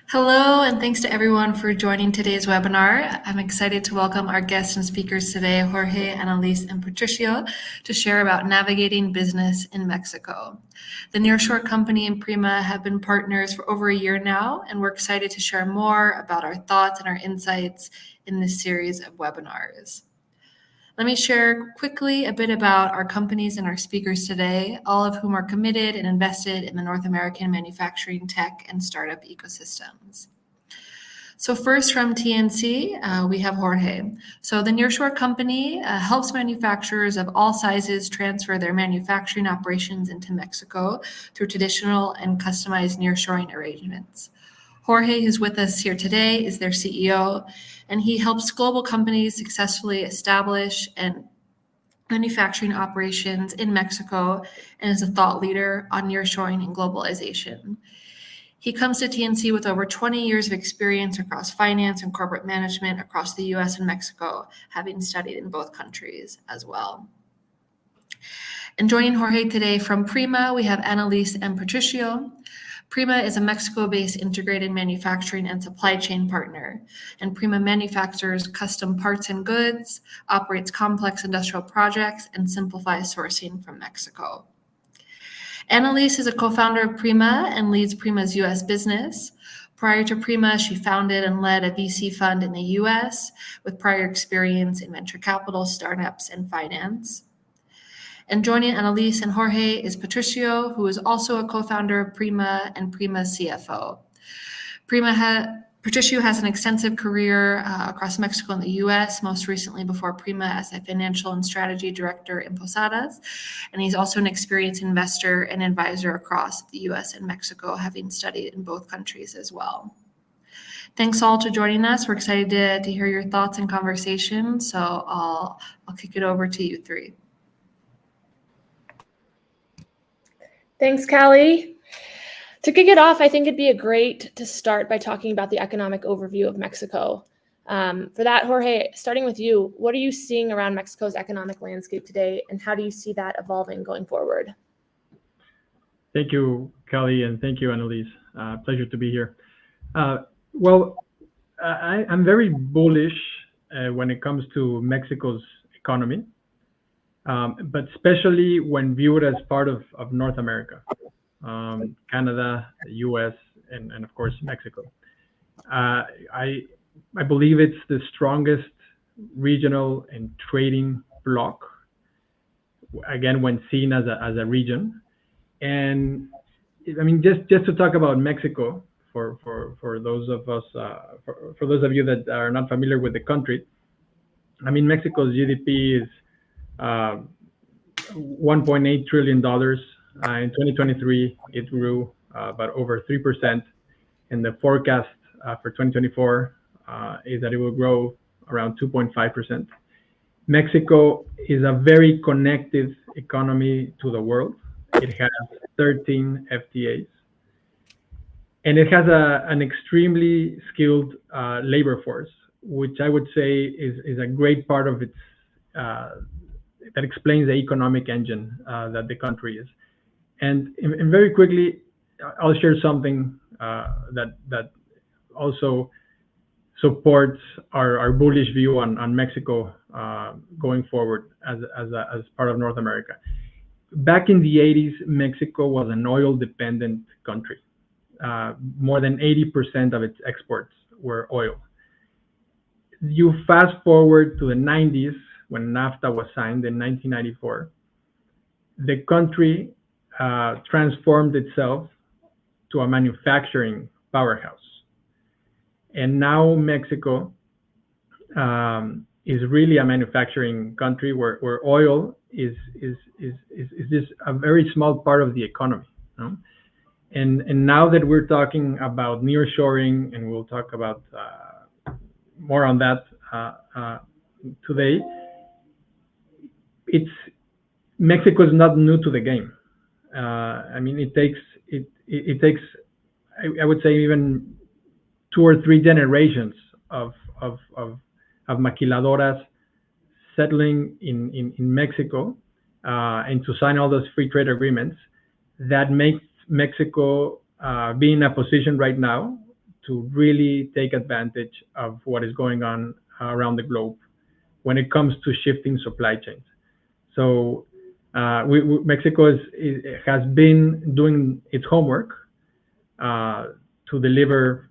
Hello, and thanks to everyone for joining today's webinar. I'm excited to welcome our guests and speakers today, Jorge, Annelies, and Patricio, to share about navigating business in Mexico. The Nearshore Company and Prima have been partners for over a year now, and we're excited to share more about our thoughts and our insights in this series of webinars. Let me share quickly a bit about our companies and our speakers today, all of whom are committed and invested in the North American manufacturing tech and startup ecosystems. So first from TNC, we have Jorge. So the Nearshore Company helps manufacturers of all sizes transfer their manufacturing operations into Mexico through traditional and customized nearshoring arrangements. Jorge, who's with us here today, is their CEO, and he helps global companies successfully establish and manufacturing operations in Mexico and is a thought leader on nearshoring and globalization. He comes to TNC with over 20 years of experience across finance and corporate management across the US and Mexico, having studied in both countries as well. And joining Jorge today from Prima, we have Annelies and Patricio. Prima is a Mexico-based integrated manufacturing and supply chain partner, and Prima manufactures custom parts and goods, operates complex industrial projects, and simplifies sourcing from Mexico. Annelies is a co-founder of Prima and leads Prima's U.S. business. Prior to Prima, she founded and led a VC fund in the U.S. with prior experience in venture capital, startups, and finance. And joining Annelies and Jorge is Patricio, who is also a co-founder of Prima and Prima's CFO. Patricio has an extensive career across Mexico and the U.S., most recently before Prima as a financial and strategy director in Posadas. And he's also an experienced investor and advisor across the U.S. and Mexico, having studied in both countries as well. Thanks all to joining us. We're excited to hear your thoughts and conversation. So I'll kick it over to you three. Thanks, Callie. To kick it off, I think it'd be great to start by talking about the economic overview of Mexico. For that, Jorge, starting with you, what are you seeing around Mexico's economic landscape today, and how do you see that evolving going forward? Thank you, Callie, and thank you, Annelies. Pleasure to be here. I'm very bullish when it comes to Mexico's economy. But especially when viewed as part of North America, Canada, the US, and of course, Mexico. I believe it's the strongest regional and trading bloc, again, when seen as a region. And I mean, just to talk about Mexico, for those of us, for those of you that are not familiar with the country, I mean, Mexico's GDP is $1.8 trillion. In 2023, it grew about over 3%. And the forecast for 2024 is that it will grow around 2.5%. Mexico is a very connected economy to the world. It has 13 FTAs. And it has an extremely skilled labor force, which I would say is a great part of its that explains the economic engine that the country is. And very quickly, I'll share something that also supports our bullish view on Mexico going forward as part of North America. Back in the 80s, Mexico was an oil-dependent country. More than 80% of its exports were oil. You fast forward to the 90s, when NAFTA was signed in 1994, the country transformed itself to a manufacturing powerhouse. And now Mexico is really a manufacturing country where oil is just a very small part of the economy. You know? And now that we're talking about nearshoring, and we'll talk about more on that today, Mexico is not new to the game. I mean, it takes I would say even 2 or 3 generations of maquiladoras settling in Mexico and to sign all those free trade agreements that makes Mexico be in a position right now to really take advantage of what is going on around the globe when it comes to shifting supply chains. So Mexico has been doing its homework to deliver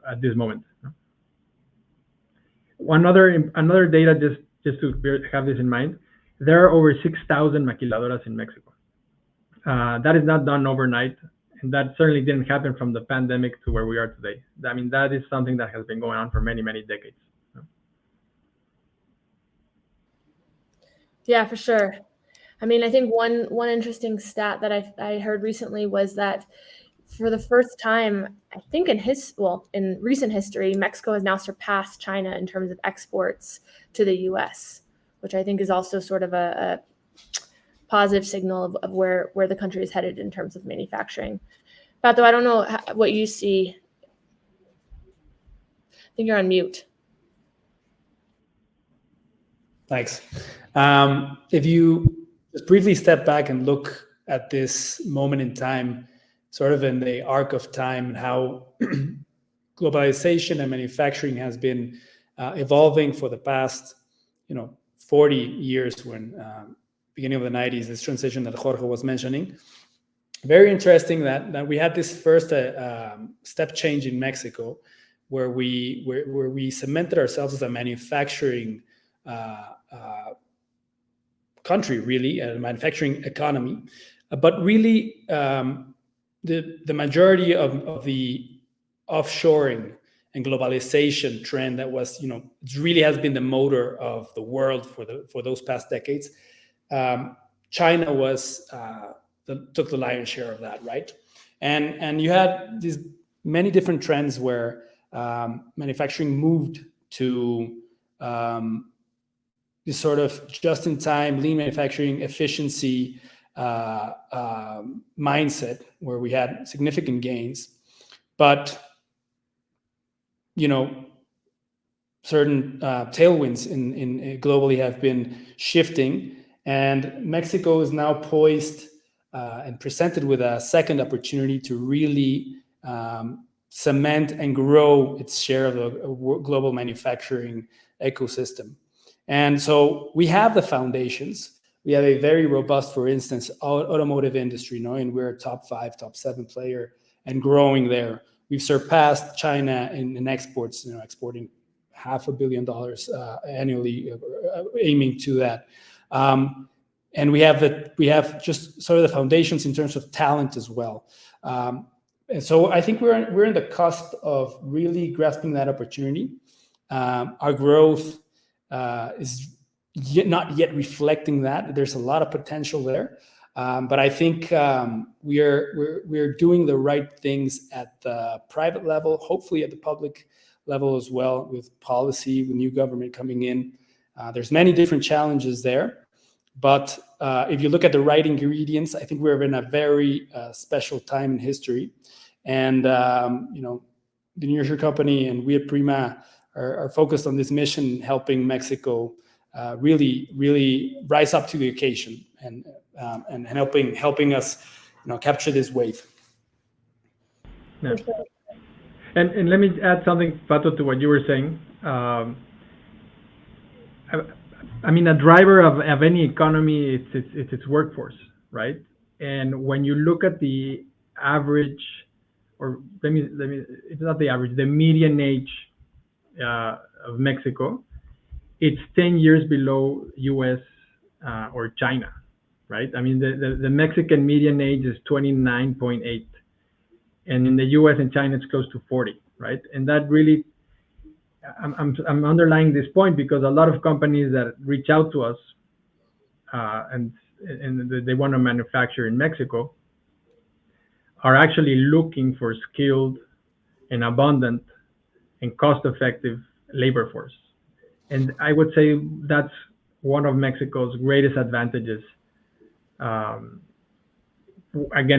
at this moment. Another data, just to have this in mind, there are over 6,000 maquiladoras in Mexico. That is not done overnight, and that certainly didn't happen from the pandemic to where we are today. I mean, that is something that has been going on for many, many decades. Yeah, for sure. I mean, I think one interesting stat that I heard recently was that for the first time, I think in recent history, Mexico has now surpassed China in terms of exports to the U.S., which I think is also sort of a positive signal of where the country is headed in terms of manufacturing. Pato, I don't know what you see. I think you're on mute. Thanks. If you just briefly step back and look at this moment in time, sort of in the arc of time, and how globalization and manufacturing has been evolving for the past, 40 years, when beginning of the 90s, this transition that Jorge was mentioning. Very interesting that we had this first step change in Mexico, where we cemented ourselves as a manufacturing country, really, a manufacturing economy. But really, the majority of the offshoring and globalization trend that was, it really has been the motor of the world for those past decades. China took the lion's share of that, right? And you had these many different trends where manufacturing moved to this sort of just-in-time, lean manufacturing, efficiency mindset, where we had significant gains. But, certain tailwinds in globally have been shifting, and Mexico is now poised and presented with a second opportunity to really cement and grow its share of the global manufacturing ecosystem. And so we have the foundations. We have a very robust, for instance, automotive industry, and we're a top 5, top 7 player and growing there. We've surpassed China in exports, exporting $500 million annually, aiming to that. And we have just sort of the foundations in terms of talent as well. And so I think we're in the cusp of really grasping that opportunity. Our growth is not yet reflecting that. There's a lot of potential there, but I think we're doing the right things at the private level, hopefully at the public level as well, with policy, with new government coming in. There's many different challenges there, but if you look at the right ingredients, I think we're in a very special time in history. And the Nearshore company and we at Prima are focused on this mission, helping Mexico really rise up to the occasion and helping us capture this wave. Yeah. And let me add something, Pato, to what you were saying. I mean, a driver of any economy, it's its workforce, right? And when you look at the average, or it's not the average, the median age of Mexico, it's 10 years below US or China, right? I mean, the Mexican median age is 29.8. And in the US and China, it's close to 40, right? And that really, I'm underlining this point because a lot of companies that reach out to us and they want to manufacture in Mexico are actually looking for skilled and abundant and cost-effective labor force. And I would say that's one of Mexico's greatest advantages, again,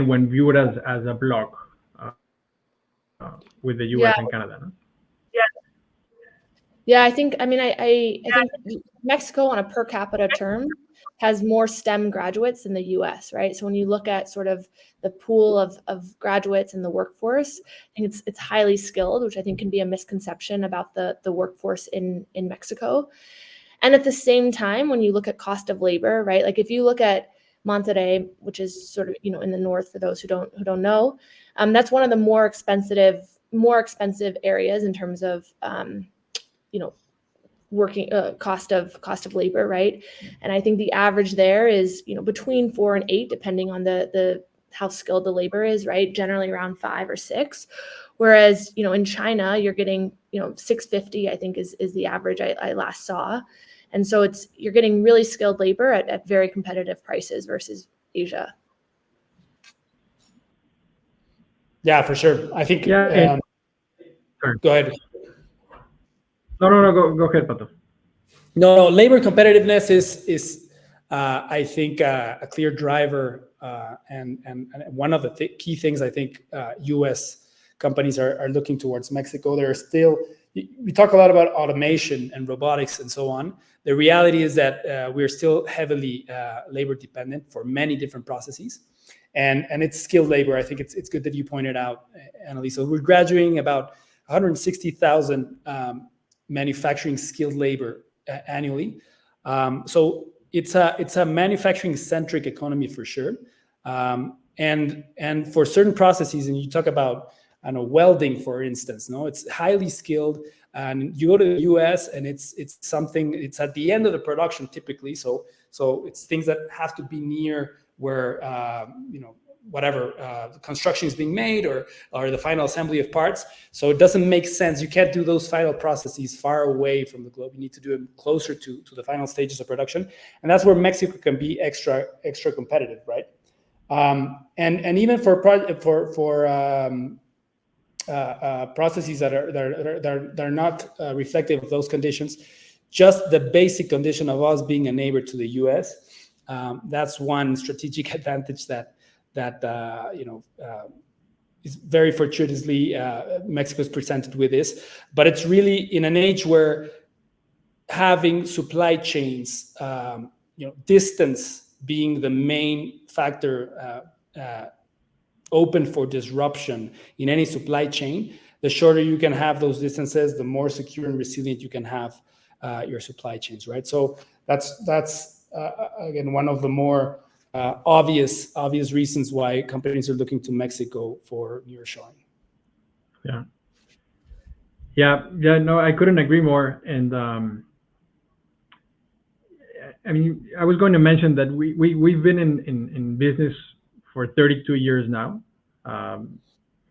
when viewed as a bloc with the US and Canada. No? Yeah, I think Mexico on a per capita term has more STEM graduates than the US, right? So when you look at sort of the pool of graduates in the workforce, I think it's highly skilled, which I think can be a misconception about the workforce in Mexico. And at the same time, when you look at cost of labor, right? Like if you look at Monterrey, which is sort of, in the north for those who don't know, that's one of the more expensive areas in terms of working cost of labor, right? And I think the average there is between 4 and 8, depending on the how skilled the labor is, right? Generally around 5 or 6. Whereas in China, you're getting 650, I think is the average I last saw. And so you're getting really skilled labor at very competitive prices versus Asia. Yeah, for sure. I think. Yeah. Go ahead. No. Go ahead, Pato. No. Labor competitiveness is I think a clear driver and one of the key things I think U.S. companies are looking towards Mexico. There are still, we talk a lot about automation and robotics and so on. The reality is that we're still heavily labor dependent for many different processes. And it's skilled labor. I think it's good that you pointed out, Annelies. So we're graduating about 160,000 manufacturing skilled labor annually. So it's a manufacturing centric economy for sure. And for certain processes, and you talk about welding, for instance, it's highly skilled. And you go to the US and it's at the end of the production typically. So it's things that have to be near where whatever construction is being made or the final assembly of parts. So it doesn't make sense. You can't do those final processes far away from the globe. You need to do them closer to the final stages of production, and that's where Mexico can be extra competitive, right? And even for processes that are not reflective of those conditions, just the basic condition of us being a neighbor to the U.S. That's one strategic advantage that is very fortuitously Mexico is presented with this. But it's really in an age where having supply chains, distance being the main factor open for disruption in any supply chain, the shorter you can have those distances, the more secure and resilient you can have your supply chains, right? So that's again one of the more obvious reasons why companies are looking to Mexico for nearshoring. Yeah. No, I couldn't agree more. And I mean, I was going to mention that we've been in business for 32 years now.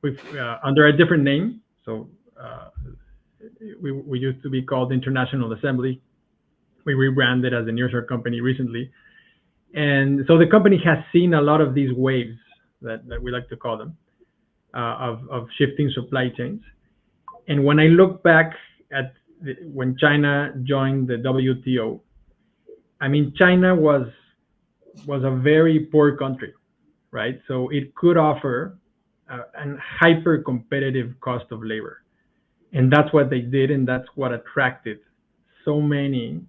We've under a different name. So we used to be called International Assembly. We rebranded as a nearshore company recently. And so the company has seen a lot of these waves that we like to call them of shifting supply chains. And when I look back at when China joined the WTO, I mean, China was a very poor country, right? So it could offer a hyper competitive cost of labor. And that's what they did. And that's what attracted so many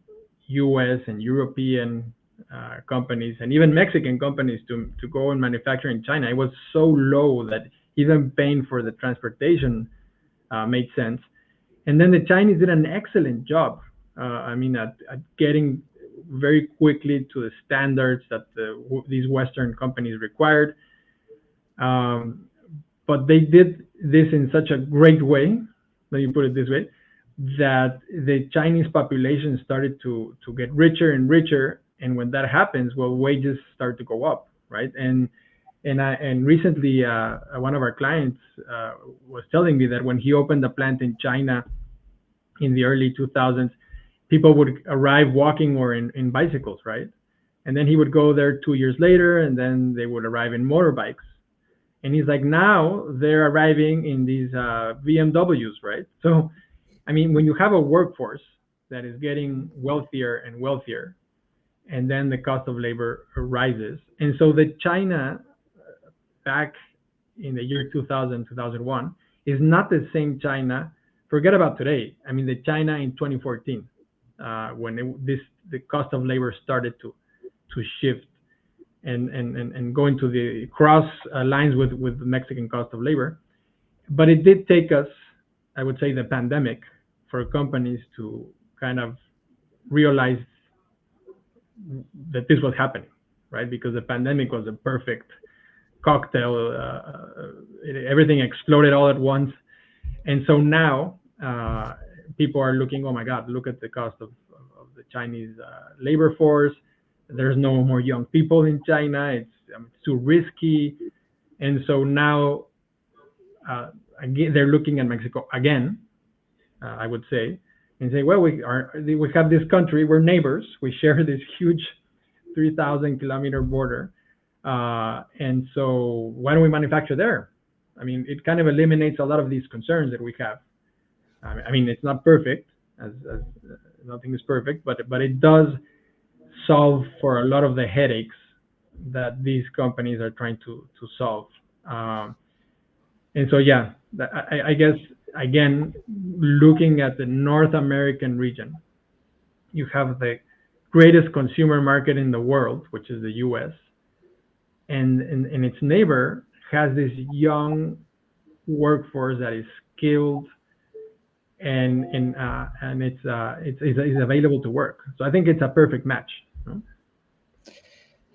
US and European companies and even Mexican companies to go and manufacture in China. It was so low that even paying for the transportation made sense. And then the Chinese did an excellent job, at getting very quickly to the standards that these Western companies required. But they did this in such a great way, let me put it this way, that the Chinese population started to get richer and richer. And when that happens, well, wages start to go up, right? And recently, one of our clients was telling me that when he opened a plant in China in the early 2000s, people would arrive walking or in bicycles, right? And then he would go there 2 years later, and then they would arrive in motorbikes. And he's like, now they're arriving in these BMWs, right? So, I mean, when you have a workforce that is getting wealthier and wealthier, and then the cost of labor rises. And so the China back in the year 2000, 2001 is not the same China. Forget about today. I mean, the China in 2014, when the cost of labor started to shift and go into the cross lines with the Mexican cost of labor. But it did take us, I would say, the pandemic for companies to kind of realize that this was happening, right? Because the pandemic was a perfect cocktail. Everything exploded all at once. And so now people are looking, oh my God, look at the cost of the Chinese labor force. There's no more young people in China. It's too risky. And so now, again, they're looking at Mexico again, I would say, and say, well, we have this country, we're neighbors, we share this huge 3,000-kilometer border, and so why don't we manufacture there? I mean, it kind of eliminates a lot of these concerns that we have. I mean, it's not perfect, as nothing is perfect, but it does solve for a lot of the headaches that these companies are trying to solve. And so, yeah, I guess, again, looking at the North American region, you have the greatest consumer market in the world, which is the US, and its neighbor has this young workforce that is skilled and it's available to work. So I think it's a perfect match.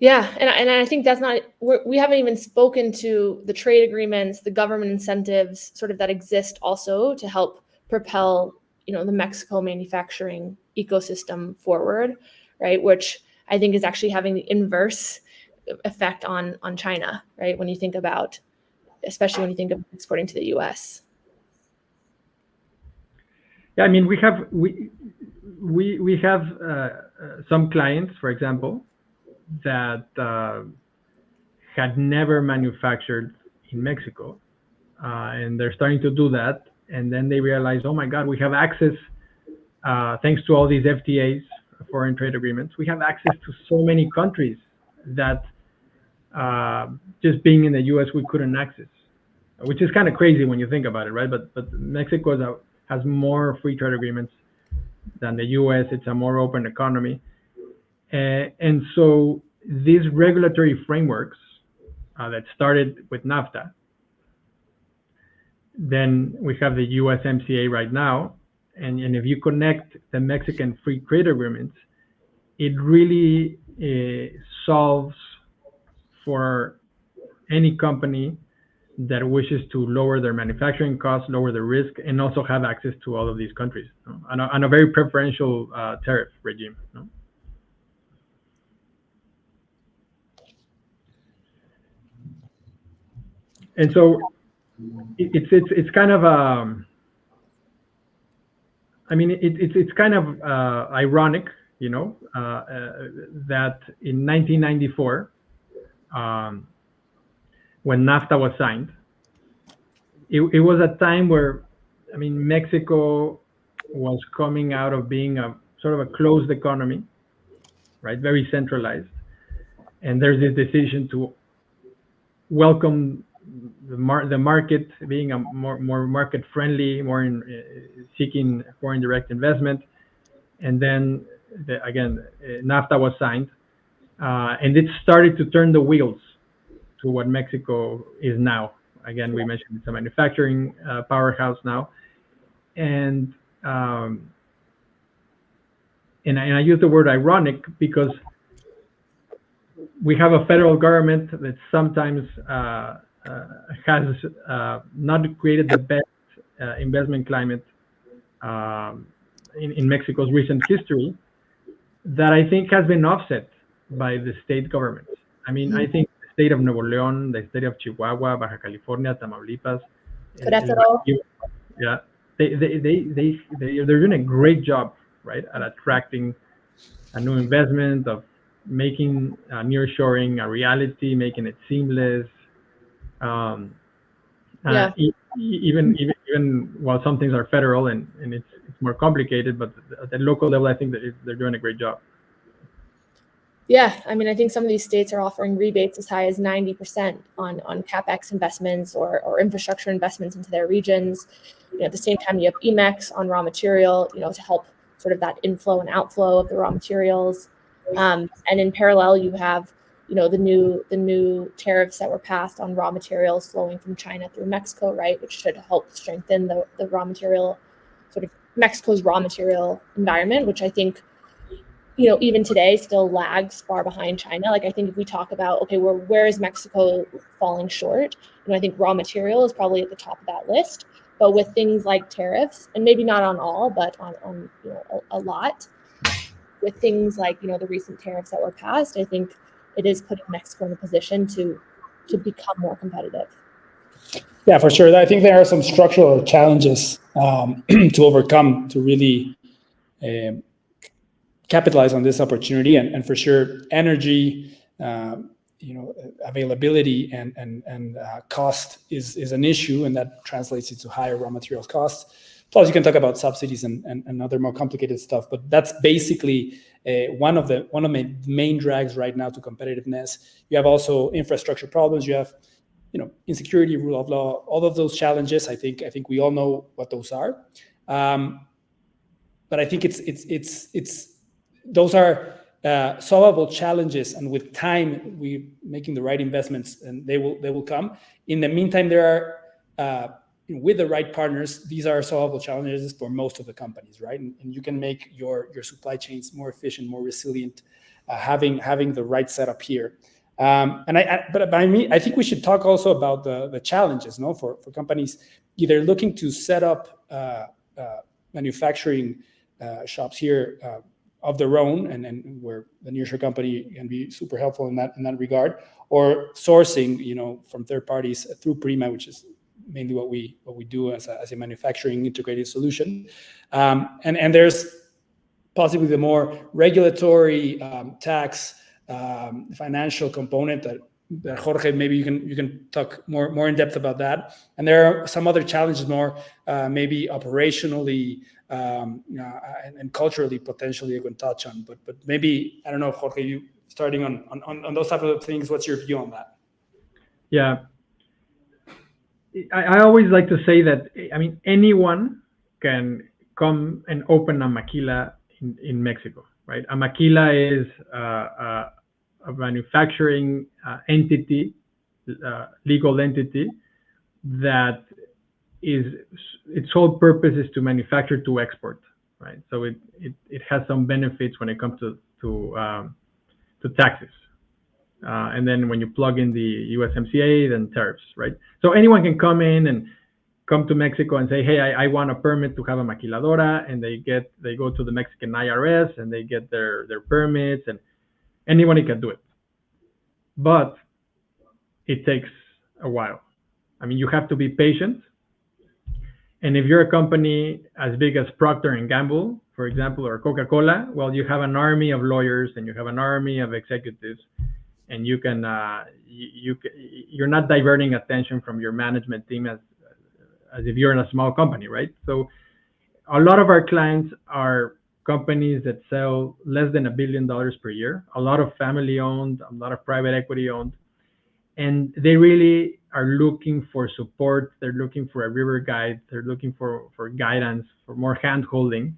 Yeah, and I think that's not, we haven't even spoken to the trade agreements, the government incentives sort of that exist also to help propel, the Mexico manufacturing ecosystem forward, right? Which I think is actually having the inverse effect on China, right? When you think about, especially when you think of exporting to the US. Yeah, I mean, we have some clients, for example, that had never manufactured in Mexico, and they're starting to do that. And then they realize, oh my God, we have access, thanks to all these FTAs, foreign trade agreements, we have access to so many countries that just being in the US, we couldn't access, which is kind of crazy when you think about it, right? But Mexico has more free trade agreements than the US. It's a more open economy. And so these regulatory frameworks that started with NAFTA, then we have the USMCA right now. And if you connect the Mexican free trade agreements, it really solves for any company that wishes to lower their manufacturing costs, lower the risk, and also have access to all of these countries on a very preferential tariff regime. And so it's kind of it's kind of ironic, that in 1994, when NAFTA was signed, it was a time where, Mexico was coming out of being a sort of a closed economy, right? Very centralized. And there's this decision to welcome the market, being a more market friendly, more seeking foreign direct investment. And then again, NAFTA was signed, and it started to turn the wheels to what Mexico is now. Again, we mentioned it's a manufacturing powerhouse now, and I use the word ironic because we have a federal government that sometimes has not created the best investment climate in Mexico's recent history, that I think has been offset by the state governments. I think the state of Nuevo León, the state of Chihuahua, Baja California, Tamaulipas, yeah, they're doing a great job, right, at attracting a new investment, of making nearshoring a reality, making it seamless. Even while some things are federal and it's more complicated, but at the local level, I think that they're doing a great job. Yeah, I think some of these states are offering rebates as high as 90% on CapEx investments or infrastructure investments into their regions. At the same time, you have EMEX on raw material, to help sort of that inflow and outflow of the raw materials. And in parallel, you have the new tariffs that were passed on raw materials flowing from China through Mexico, right, which should help strengthen the raw material, sort of Mexico's raw material environment, which I think even today still lags far behind China. Like, I think if we talk about, okay, where is Mexico falling short? I think raw material is probably at the top of that list. But with things like tariffs, and maybe not on all, but on a lot, with things like the recent tariffs that were passed, I think it is putting Mexico in a position to become more competitive. Yeah, for sure. I think there are some structural challenges to overcome to really capitalize on this opportunity, and for sure, energy, availability and cost is an issue, and that translates into higher raw materials costs. Plus, you can talk about subsidies and other more complicated stuff, but that's basically one of the main drags right now to competitiveness. You have also infrastructure problems. You have insecurity, rule of law, all of those challenges. I think we all know what those are, but I think those are solvable challenges, and with time, we making the right investments, and they will come. In the meantime, there are with the right partners, these are solvable challenges for most of the companies, right? And you can make your supply chains more efficient, more resilient, having the right setup here. But by me, I think we should talk also about the challenges, for companies either looking to set up manufacturing shops here of their own, and where the nearshore company can be super helpful in that regard, or sourcing, from third parties through Prima, which is mainly what we do as a manufacturing integrated solution. And there's possibly the more regulatory, tax, financial component that Jorge, maybe you can talk more in depth about that. And there are some other challenges, more maybe operationally and culturally, potentially you can touch on. But maybe, I don't know, Jorge, you starting on those type of things. What's your view on that? Yeah, I always like to say that, anyone can come and open a maquila in Mexico, right? A maquila is a manufacturing entity, legal entity, that its sole purpose is to manufacture to export, right? So it has some benefits when it comes to taxes. And then when you plug in the USMCA, then tariffs, right? So anyone can come in and come to Mexico and say, hey, I want a permit to have a maquiladora, and they go to the Mexican IRS and they get their permits, and anybody can do it. But it takes a while. You have to be patient. And if you're a company as big as Procter & Gamble, for example, or Coca-Cola, well, you have an army of lawyers and you have an army of executives, and you can you're not diverting attention from your management team as if you're in a small company, right? So a lot of our clients are companies that sell less than $1 billion per year, a lot of family owned, a lot of private equity owned, and they really are looking for support. They're looking for a river guide. They're looking for guidance, for more hand holding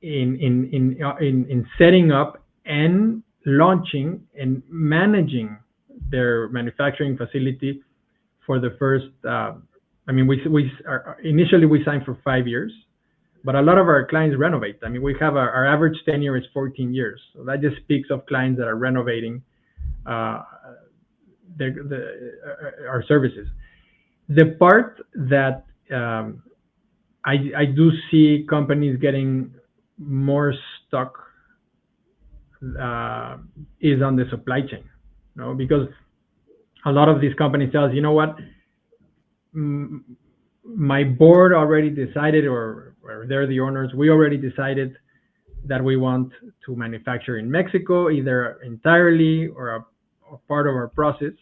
in setting up and launching and managing their manufacturing facility for the first. Initially we signed for 5 years, but a lot of our clients renovate. We have our average tenure is 14 years. So that just speaks of clients that are renovating our services. The part that I do see companies getting more stuck is on the supply chain, because a lot of these companies tell us, you know what, my board already decided, or they're the owners, we already decided that we want to manufacture in Mexico, either entirely or a part of our process,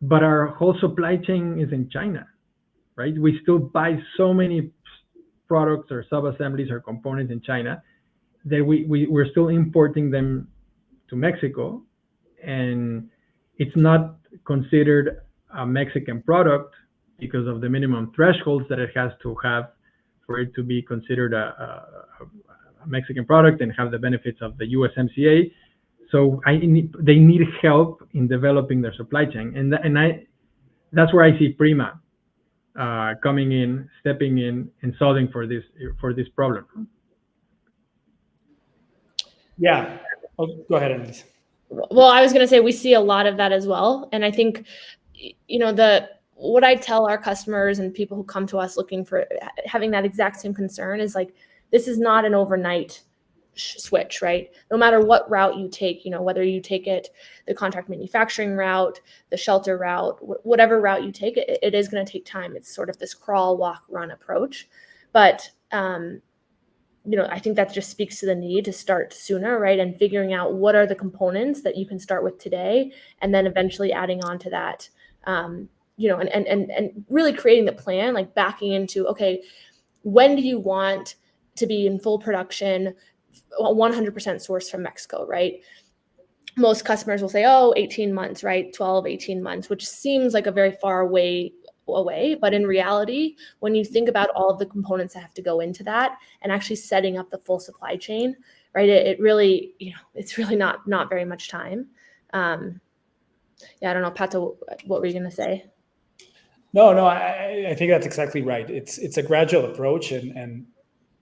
but our whole supply chain is in China, right? We still buy so many products or sub-assemblies or components in China that we're still importing them to Mexico, and it's not considered a Mexican product because of the minimum thresholds that it has to have for it to be considered a Mexican product and have the benefits of the USMCA. So they need help in developing their supply chain, and that's where I see Prima coming in, stepping in, and solving for this problem. Yeah. Oh, go ahead, Annelies. Well, I was going to say we see a lot of that as well, and I think, what I tell our customers and people who come to us looking for having that exact same concern is like, this is not an overnight switch, right? No matter what route you take, whether you take it the contract manufacturing route, the shelter route, whatever route you take, it is going to take time. It's sort of this crawl, walk, run approach. But, I think that just speaks to the need to start sooner, right? And figuring out what are the components that you can start with today, and then eventually adding on to that, and really creating the plan, like backing into, okay, when do you want to be in full production, 100% sourced from Mexico, right? Most customers will say, 18 months, right? 12, 18 months, which seems like a very far away. But in reality, when you think about all of the components that have to go into that and actually setting up the full supply chain, right? It really, it's really not very much time. I don't know, Pato, what were you going to say? No, I think that's exactly right. It's a gradual approach, and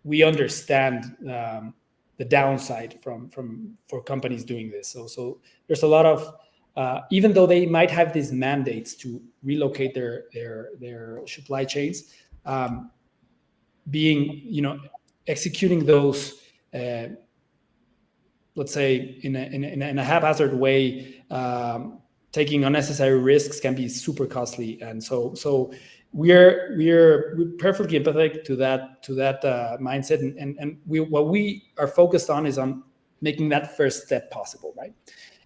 we understand the downside for companies doing this. So there's a lot of even though they might have these mandates to relocate their supply chains, executing those, let's say in a haphazard way, taking unnecessary risks can be super costly, and so we're perfectly empathetic to that mindset, and what we are focused on is on making that first step possible, right?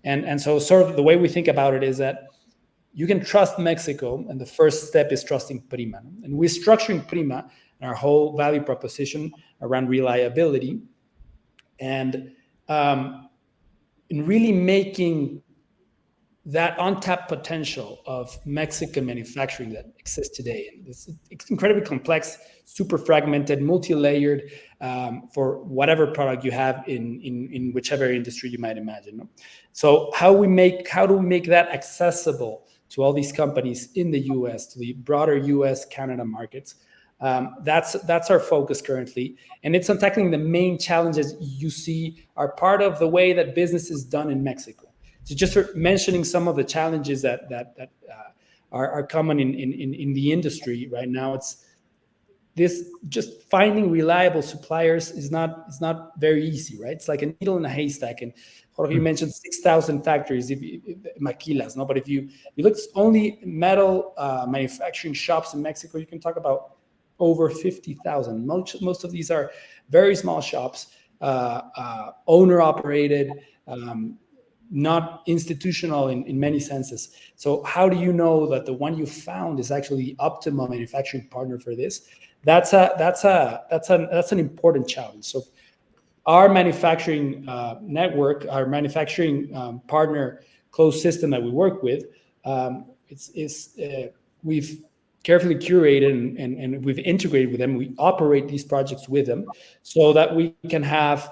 And so sort of the way we think about it is that you can trust Mexico, and the first step is trusting Prima. And we're structuring Prima and our whole value proposition around reliability, and in really making that untapped potential of Mexican manufacturing that exists today. And it's incredibly complex, super fragmented, multi-layered, for whatever product you have in whichever industry you might imagine. So how do we make that accessible to all these companies in the US, to the broader US, Canada markets? That's our focus currently, and it's on tackling the main challenges you see are part of the way that business is done in Mexico. So just for mentioning some of the challenges that are common in the industry right now, it's this: just finding reliable suppliers is not very easy, right? It's like a needle in a haystack. And Jorge mentioned 6,000 factories, maquilas, no? But if you look only metal manufacturing shops in Mexico, you can talk about over 50,000. Most of these are very small shops, owner operated, not institutional in many senses. So how do you know that the one you found is actually the optimal manufacturing partner for this? That's an important challenge. So our manufacturing network, our manufacturing partner closed system that we work with, we've carefully curated and we've integrated with them. We operate these projects with them so that we can have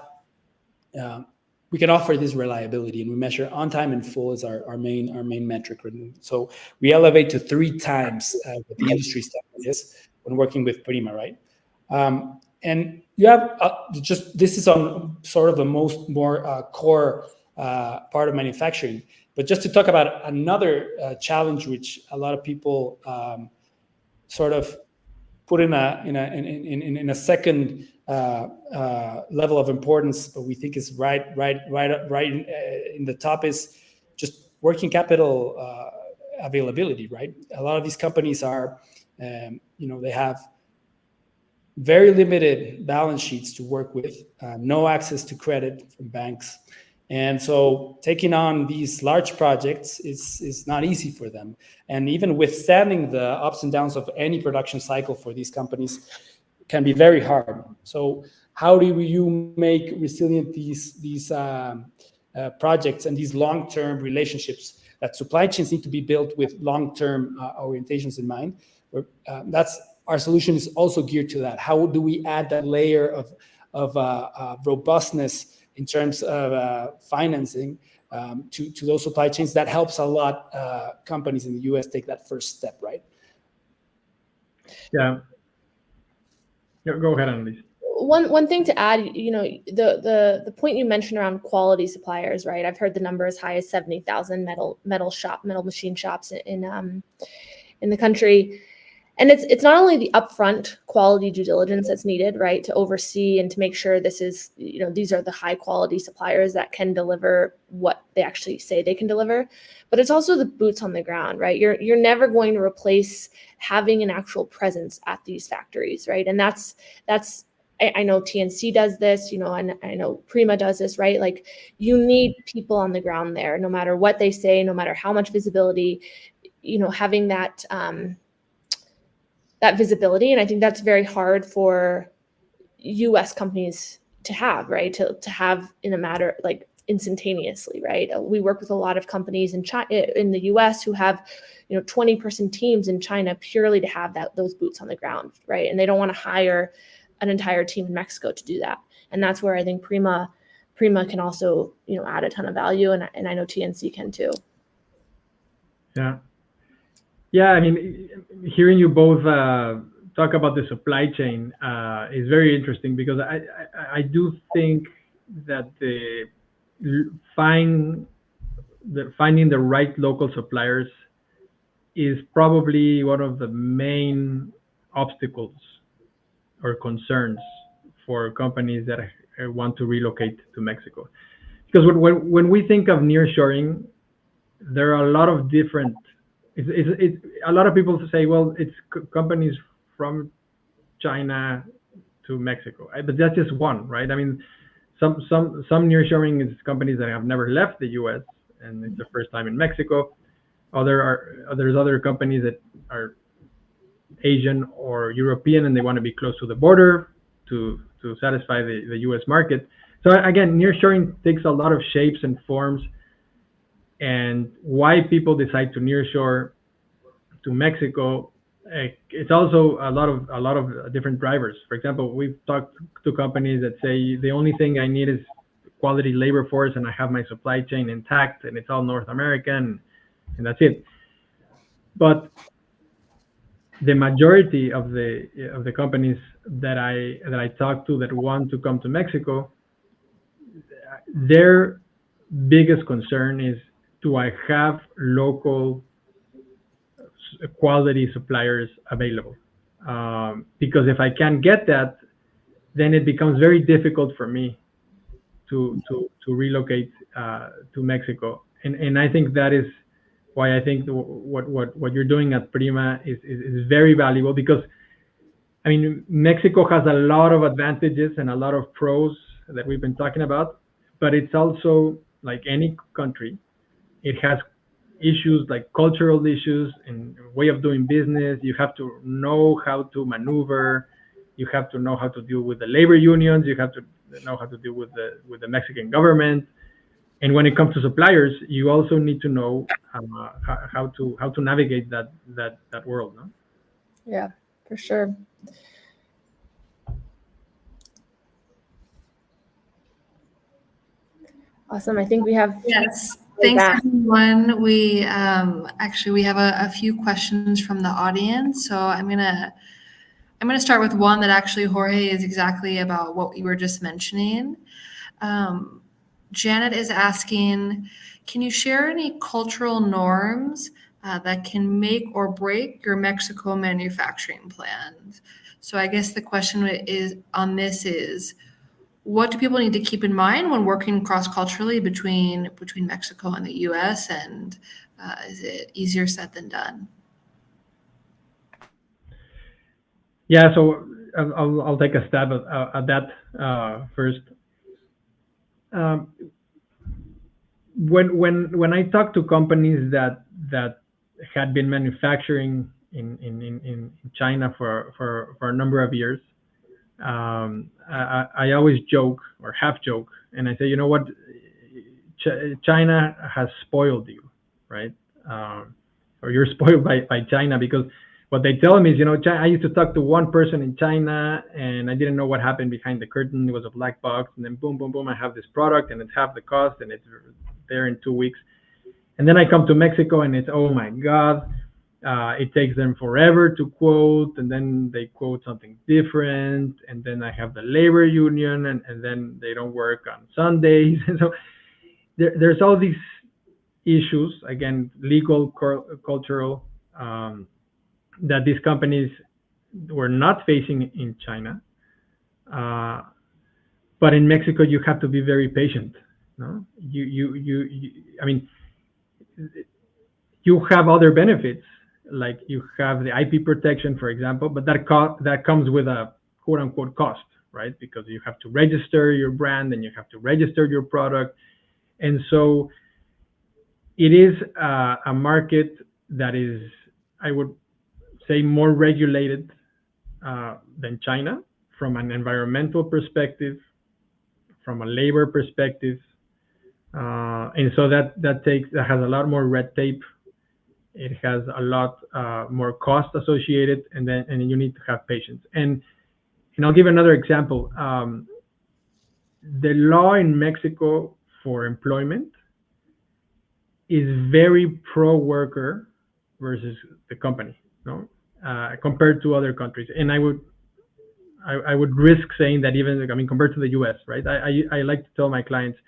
we can offer this reliability, and we measure on time and full as our main metric. So we elevate to 3 times what the industry standard is when working with Prima, right? And you have this is on sort of the more core part of manufacturing. But just to talk about another challenge, which a lot of people sort of put in a second level of importance, but we think is right in the top, is just working capital availability, right? A lot of these companies are, they have very limited balance sheets to work with, no access to credit from banks. And so taking on these large projects is not easy for them. And even withstanding the ups and downs of any production cycle for these companies can be very hard. So how do you make resilient these projects and these long-term relationships? That supply chains need to be built with long-term orientations in mind. That's our solution is also geared to that. How do we add that layer robustness in terms of financing to those supply chains, that helps a lot companies in the US take that first step, right? Yeah. Go ahead, Annelies. One thing to add, the point you mentioned around quality suppliers, right? I've heard the number as high as 70,000 metal machine shops in the country. And it's not only the upfront quality due diligence that's needed, right, to oversee and to make sure these are the high quality suppliers that can deliver what they actually say they can deliver, but it's also the boots on the ground, right? You're never going to replace having an actual presence at these factories, right? And that's I know TNC does this, and I know Prima does this, right? Like, you need people on the ground there, no matter what they say, no matter how much visibility, having that visibility. And I think that's very hard for US companies to have, right? To have in a matter like instantaneously, right? We work with a lot of companies in China, in the US, who have 20-person teams in China purely to have those boots on the ground, right? And they don't want to hire an entire team in Mexico to do that. And that's where I think Prima can also add a ton of value, and I know TNC can too. Yeah, I mean, hearing you both talk about the supply chain is very interesting, because I do think that finding the right local suppliers is probably one of the main obstacles or concerns for companies that want to relocate to Mexico. Because when we think of nearshoring, there are a lot of different. A lot of people say, well, it's companies from China to Mexico, but that's just one, right? I mean, some nearshoring is companies that have never left the U.S. and it's their first time in Mexico. There's other companies that are Asian or European and they want to be close to the border to satisfy the U.S. market. So again, nearshoring takes a lot of shapes and forms. And why people decide to nearshore to Mexico, it's also a lot of different drivers. For example, we've talked to companies that say the only thing I need is quality labor force, and I have my supply chain intact, and it's all North American, and that's it. But the majority of the companies that I talk to that want to come to Mexico, their biggest concern is, do I have local quality suppliers available? Because if I can't get that, then it becomes very difficult for me to relocate to Mexico. And I think that is why I think what you're doing at Prima is very valuable, because I mean, Mexico has a lot of advantages and a lot of pros that we've been talking about, but it's also like any country. It has issues like cultural issues and way of doing business. You have to know how to maneuver. You have to know how to deal with the labor unions. You have to know how to deal with the Mexican government. And when it comes to suppliers, you also need to know how to navigate that world. No? Yeah, for sure. Awesome. I think we have. Yes. Thanks, everyone. We we have a few questions from the audience. So I'm gonna start with one that actually, Jorge, is exactly about what you were just mentioning. Janet is asking, can you share any cultural norms that can make or break your Mexico manufacturing plans? So I guess the question is, what do people need to keep in mind when working cross-culturally between Mexico and the U.S., and is it easier said than done? Yeah, so I'll take a stab at that first. When I talk to companies that had been manufacturing in China for a number of years, I always joke or half joke, and I say, you know what, China has spoiled you, right? Or you're spoiled by China, because what they tell me is, I used to talk to one person in China, and I didn't know what happened behind the curtain. It was a black box, and then boom, boom, boom, I have this product, and it's half the cost, and it's there in 2 weeks. And then I come to Mexico, and it's, oh my God, it takes them forever to quote, and then they quote something different, and then I have the labor union, and then they don't work on Sundays. And so there's all these issues, again, legal, cultural, that these companies were not facing in China. But in Mexico, you have to be very patient. No, I mean, you have other benefits, like you have the IP protection, for example, but that comes with a quote unquote cost, right? Because you have to register your brand and you have to register your product. And so it is a market that is, I would say, more regulated than China from an environmental perspective, from a labor perspective. And so that has a lot more red tape. It has a lot more cost associated, and you need to have patience. And I'll give another example. The law in Mexico for employment is very pro-worker versus the company, no? Compared to other countries. And I would risk saying that even, compared to the US, right? I like to tell my clients,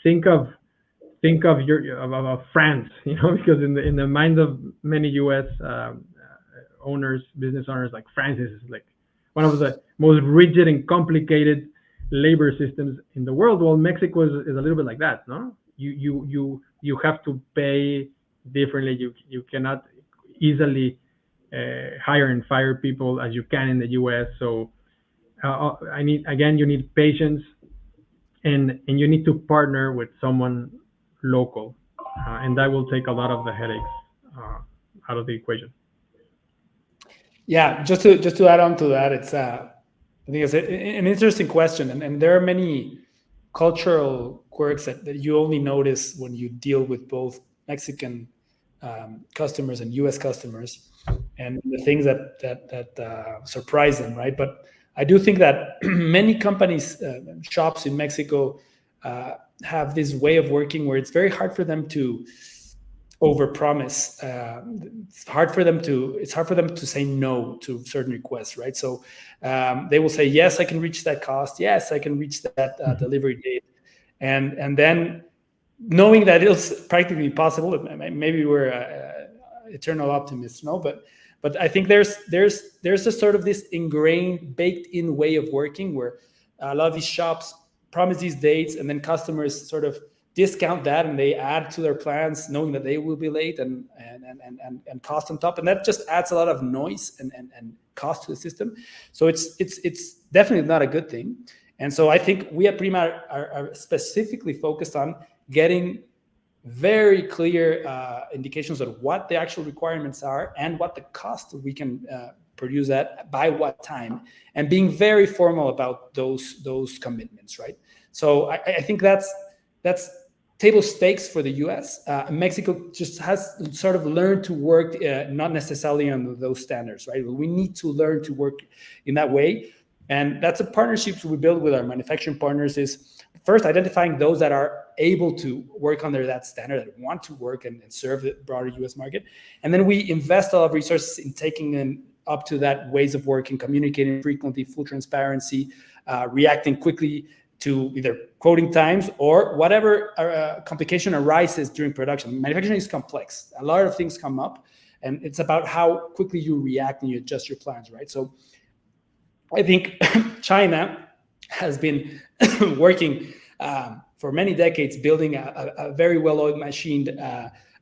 think of France, because in the mind of many US business owners, like France is like one of the most rigid and complicated labor systems in the world. Well, Mexico is a little bit like that, no? You have to pay differently. You cannot easily hire and fire people as you can in the US. So you need patience, and you need to partner with someone local, and that will take a lot of the headaches out of the equation. Yeah, just to add on to that, it's I think it's an interesting question, and there are many cultural quirks that you only notice when you deal with both Mexican customers and U.S. customers, and the things that surprise them, right? But I do think that many companies, shops in Mexico, have this way of working where it's very hard for them to overpromise. It's hard for them to say no to certain requests, right? So they will say, yes, I can reach that cost. Yes, I can reach that delivery date, and then knowing that it's practically possible. Maybe we're eternal optimists, no? But I think there's a sort of this ingrained, baked-in way of working where a lot of these shops promise these dates, and then customers sort of discount that, and they add to their plans, knowing that they will be late and cost on top, and that just adds a lot of noise and cost to the system. So it's definitely not a good thing. And so I think we at Prima are specifically focused on getting very clear indications of what the actual requirements are and what the cost we can produce that by what time, and being very formal about those commitments, right? So I think that's table stakes for the US. Mexico just has sort of learned to work not necessarily on those standards, right? We need to learn to work in that way, and that's a partnerships we build with our manufacturing partners. Is first identifying those that are able to work under that standard, that want to work and serve the broader US market. And then we invest a lot of resources in taking them up to that ways of working, communicating frequently, full transparency, reacting quickly to either quoting times or whatever complication arises during production. Manufacturing is complex. A lot of things come up, and it's about how quickly you react and you adjust your plans, right? So I think China has been working for many decades, building a very well-oiled machine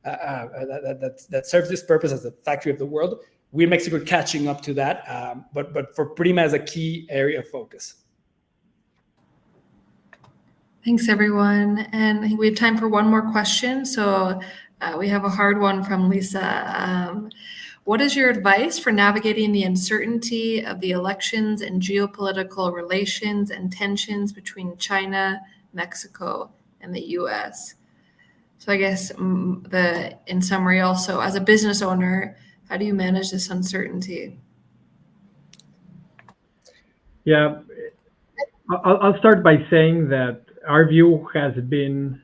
that serves this purpose as the factory of the world. We in Mexico are catching up to that, but for Prima as a key area of focus. Thanks, everyone. And I think we have time for one more question. So we have a hard one from Lisa. What is your advice for navigating the uncertainty of the elections and geopolitical relations and tensions between China, Mexico, and the US? So I guess in summary also, as a business owner, How do you manage this uncertainty? Yeah, I'll start by saying that our view has been,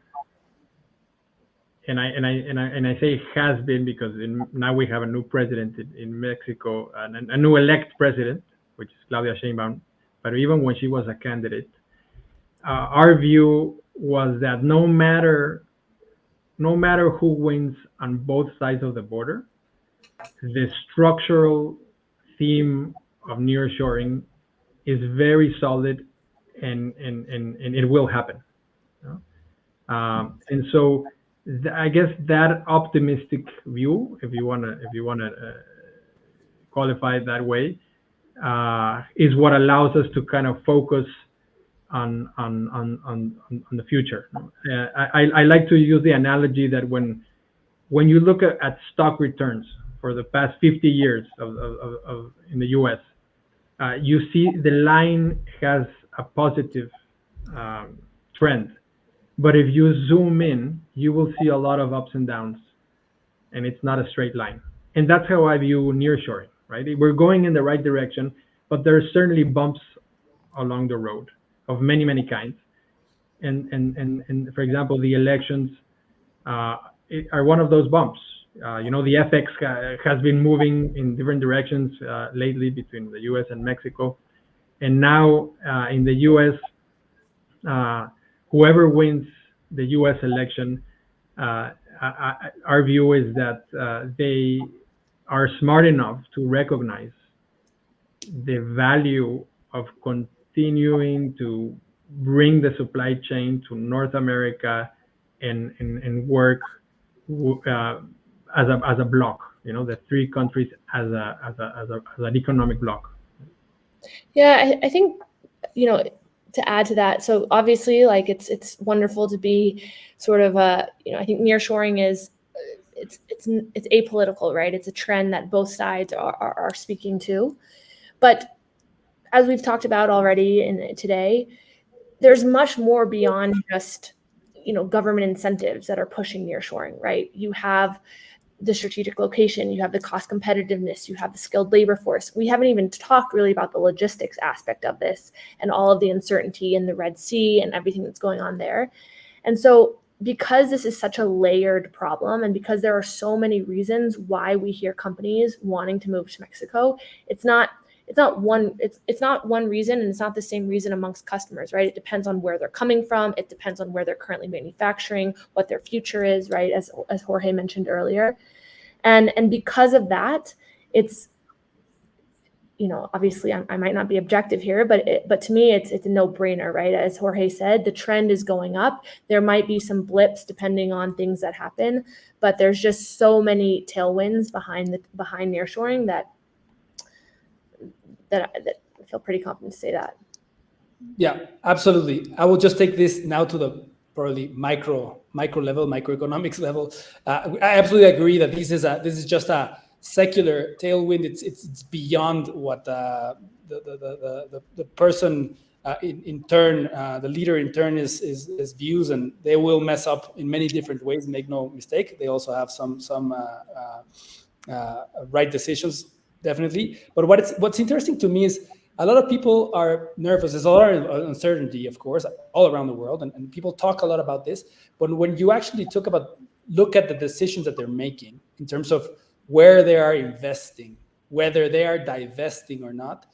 and I say has been because now we have a new president in Mexico and a new elect president, which is Claudia Sheinbaum. But even when she was a candidate, our view was that no matter who wins on both sides of the border, the structural theme of nearshoring is very solid, and it will happen. You know? And so I guess that optimistic view, if you wanna qualify it that way, is what allows us to kind of focus on the future. I like to use the analogy that when you look at stock returns for the past 50 years of in the U.S., you see the line has a positive trend. But if you zoom in, you will see a lot of ups and downs, and it's not a straight line. And that's how I view nearshoring, right? We're going in the right direction, but there are certainly bumps along the road of many, many kinds. And for example, the elections are one of those bumps. The FX has been moving in different directions lately between the U.S. and Mexico. And now in the U.S., whoever wins the U.S. election, our view is that they are smart enough to recognize the value of continuing to bring the supply chain to North America and work as a block. The three countries as an economic block. Yeah, I think, to add to that, so obviously, like it's wonderful to be sort of I think nearshoring is it's apolitical, right? It's a trend that both sides are speaking to, but as we've talked about already today, there's much more beyond just government incentives that are pushing nearshoring, right? You have the strategic location, you have the cost competitiveness, you have the skilled labor force. We haven't even talked really about the logistics aspect of this and all of the uncertainty in the Red Sea and everything that's going on there. And so because this is such a layered problem, and because there are so many reasons why we hear companies wanting to move to Mexico, it's not one reason, and it's not the same reason amongst customers, right? It depends on where they're coming from. It depends on where they're currently manufacturing, what their future is, right? As Jorge mentioned earlier. And because of that, it's, obviously I might not be objective here, but to me, it's a no-brainer, right? As Jorge said, the trend is going up. There might be some blips depending on things that happen, but there's just so many tailwinds behind nearshoring that I feel pretty confident to say that. Yeah, absolutely. I will just take this now to the probably micro level, microeconomics level. I absolutely agree that this is just a secular tailwind. It's beyond what the person in turn, the leader in turn is views, and they will mess up in many different ways. Make no mistake, they also have some right decisions, definitely. But what's interesting to me is a lot of people are nervous. There's a lot of uncertainty, of course, all around the world, and people talk a lot about this. But when you actually look at the decisions that they're making in terms of where they are investing, whether they are divesting or not,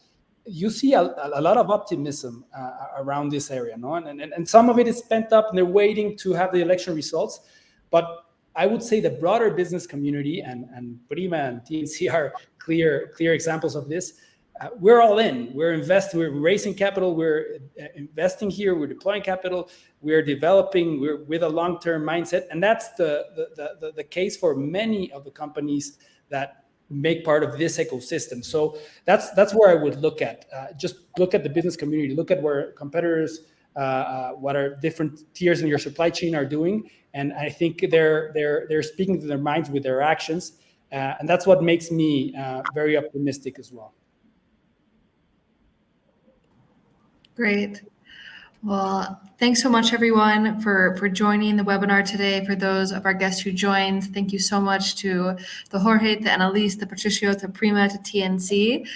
you see a lot of optimism around this area, no? And some of it is pent up, and they're waiting to have the election results. But I would say the broader business community and Prima and TNC are clear examples of this. We're all in. We're raising capital. We're investing here. We're deploying capital. We're developing. We're with a long-term mindset, and that's the case for many of the companies that make part of this ecosystem. So that's where I would look at. Just look at the business community. Look at where competitors, what are different tiers in your supply chain are doing, and I think they're speaking to their minds with their actions, and that's what makes me very optimistic as well. Great. Well, thanks so much, everyone, for joining the webinar today. For those of our guests who joined, thank you so much to the Jorge, the Annelies, the Patricio, the Prima, to TNC.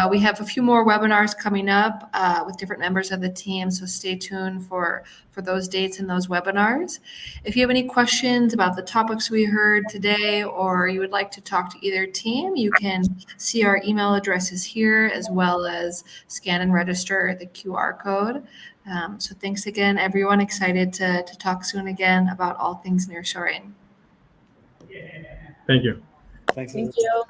We have a few more webinars coming up with different members of the team, so stay tuned for those dates and those webinars. If you have any questions about the topics we heard today, or you would like to talk to either team, you can see our email addresses here, as well as scan and register the QR code. So thanks again, everyone. Excited to talk soon again about all things nearshoring. Thank you. Thanks. Thank you.